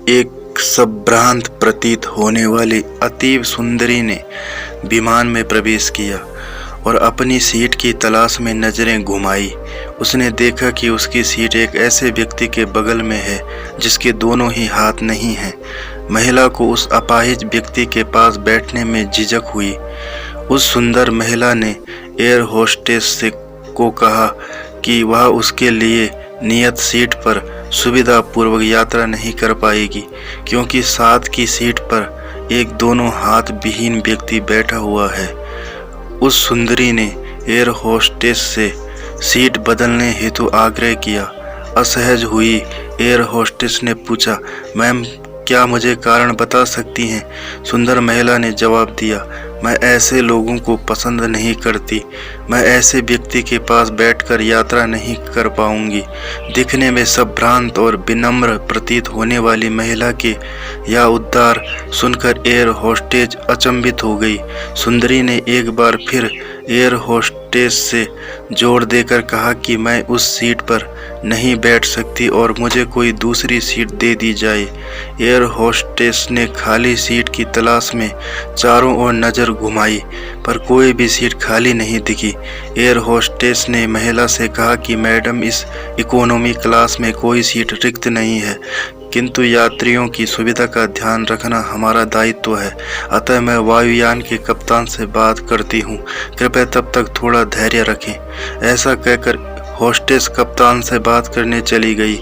एक संभ्रांत प्रतीत होने वाली अतीव सुंदरी ने विमान में प्रवेश किया और अपनी सीट की तलाश में नजरें घुमाई। उसने देखा कि उसकी सीट एक ऐसे व्यक्ति के बगल में है जिसके दोनों ही हाथ नहीं हैं। महिला को उस अपाहिज व्यक्ति के पास बैठने में झिझक हुई। उस सुंदर महिला ने एयर होस्टेस से को कहा कि वह उसके लिए नियत सीट पर सुविधापूर्वक यात्रा नहीं कर पाएगी, क्योंकि साथ की सीट पर एक दोनों हाथ विहीन व्यक्ति बैठा हुआ है। उस सुंदरी ने एयर होस्टेस से सीट बदलने हेतु आग्रह किया। असहज हुई एयर होस्टेस ने पूछा, मैम, क्या मुझे कारण बता सकती हैं? सुंदर महिला ने जवाब दिया, मैं ऐसे लोगों को पसंद नहीं करती। मैं ऐसे व्यक्ति के पास बैठकर यात्रा नहीं कर पाऊंगी। दिखने में संभ्रांत और विनम्र प्रतीत होने वाली महिला के यह उद्गार सुनकर एयर होस्टेस अचंभित हो गई। सुंदरी ने एक बार फिर एयर होस्टेस से जोर देकर कहा कि मैं उस सीट पर नहीं बैठ सकती और मुझे कोई दूसरी सीट दे दी जाए। एयर होस्टेस ने खाली सीट की तलाश में चारों ओर नज़र घुमाई, पर कोई भी सीट खाली नहीं दिखी। एयर होस्टेस ने महिला से कहा कि मैडम, इस इकोनॉमी क्लास में कोई सीट रिक्त नहीं है, किंतु यात्रियों की सुविधा का ध्यान रखना हमारा दायित्व है, अतः मैं वायुयान के कप्तान से बात करती हूँ। कृपया तब तक थोड़ा धैर्य रखें। ऐसा कहकर होस्टेस कप्तान से बात करने चली गई।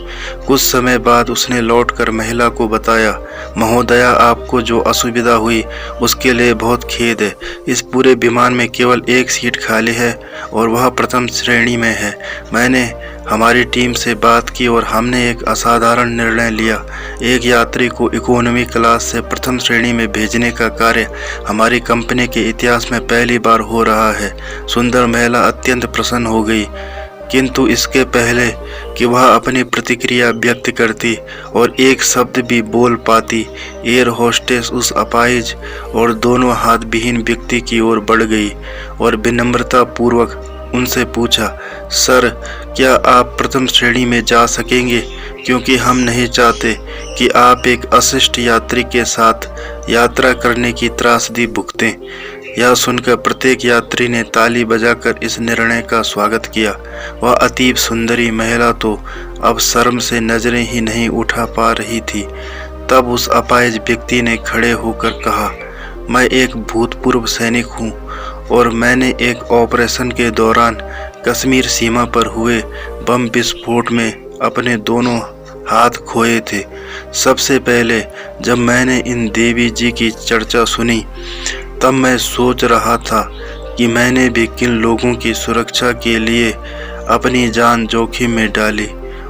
कुछ समय बाद उसने लौटकर महिला को बताया, महोदया, आपको जो असुविधा हुई उसके लिए बहुत खेद है। इस पूरे विमान में केवल एक सीट खाली है और वह प्रथम श्रेणी में है। मैंने हमारी टीम से बात की और हमने एक असाधारण निर्णय लिया। एक यात्री को इकोनॉमी क्लास से प्रथम श्रेणी में भेजने का कार्य हमारी कंपनी के इतिहास में पहली बार हो रहा है। सुंदर महिला अत्यंत प्रसन्न हो गई, किंतु इसके पहले कि वह अपनी प्रतिक्रिया व्यक्त करती और एक शब्द भी बोल पाती, एयर होस्टेस उस अपाहिज और दोनों हाथ विहीन व्यक्ति की ओर बढ़ गई और विनम्रता पूर्वक उनसे पूछा, सर, क्या आप प्रथम श्रेणी में जा सकेंगे? क्योंकि हम नहीं चाहते कि आप एक अशिष्ट यात्री के साथ यात्रा करने की त्रासदी भुगतें। यह सुनकर प्रत्येक यात्री ने ताली बजाकर इस निर्णय का स्वागत किया। वह अतीब सुंदरी महिला तो अब शर्म से नजरें ही नहीं उठा पा रही थी। तब उस अपाहिज व्यक्ति ने खड़े होकर कहा, मैं एक भूतपूर्व सैनिक हूँ और मैंने एक ऑपरेशन के दौरान कश्मीर सीमा पर हुए बम विस्फोट में अपने दोनों हाथ खोए थे। सबसे पहले जब मैंने इन देवी जी की चर्चा सुनी, तब मैं सोच रहा था कि मैंने भी किन लोगों की सुरक्षा के लिए अपनी जान जोखिम में डाली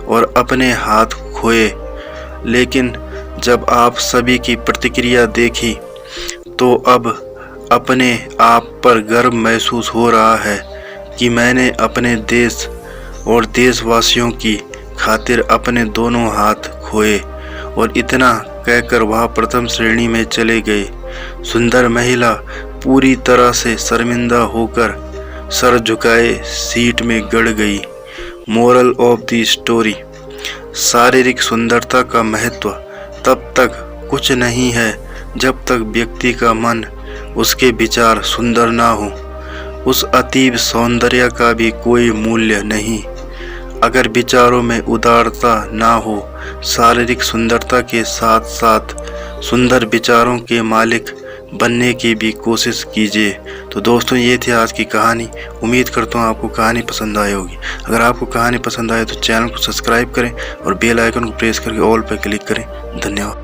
और अपने हाथ खोए। लेकिन जब आप सभी की प्रतिक्रिया देखी तो अब अपने आप पर गर्व महसूस हो रहा है कि मैंने अपने देश और देशवासियों की खातिर अपने दोनों हाथ खोए। और इतना कहकर वह प्रथम श्रेणी में चले गए। सुंदर महिला पूरी तरह से शर्मिंदा होकर सर झुकाए सीट में गड़ गई। मोरल ऑफ द स्टोरी, शारीरिक सुंदरता का महत्व तब तक कुछ नहीं है जब तक व्यक्ति का मन, उसके विचार सुंदर ना हो। उस अतीब सौंदर्य का भी कोई मूल्य नहीं अगर विचारों में उदारता ना हो। शारीरिक सुंदरता के साथ साथ सुंदर विचारों के मालिक बनने की भी कोशिश कीजिए। तो दोस्तों, ये थी आज की कहानी। उम्मीद करता हूँ आपको कहानी पसंद आई होगी। अगर आपको कहानी पसंद आए तो चैनल को सब्सक्राइब करें और बेल आइकन को प्रेस करके ऑल पर क्लिक करें। धन्यवाद।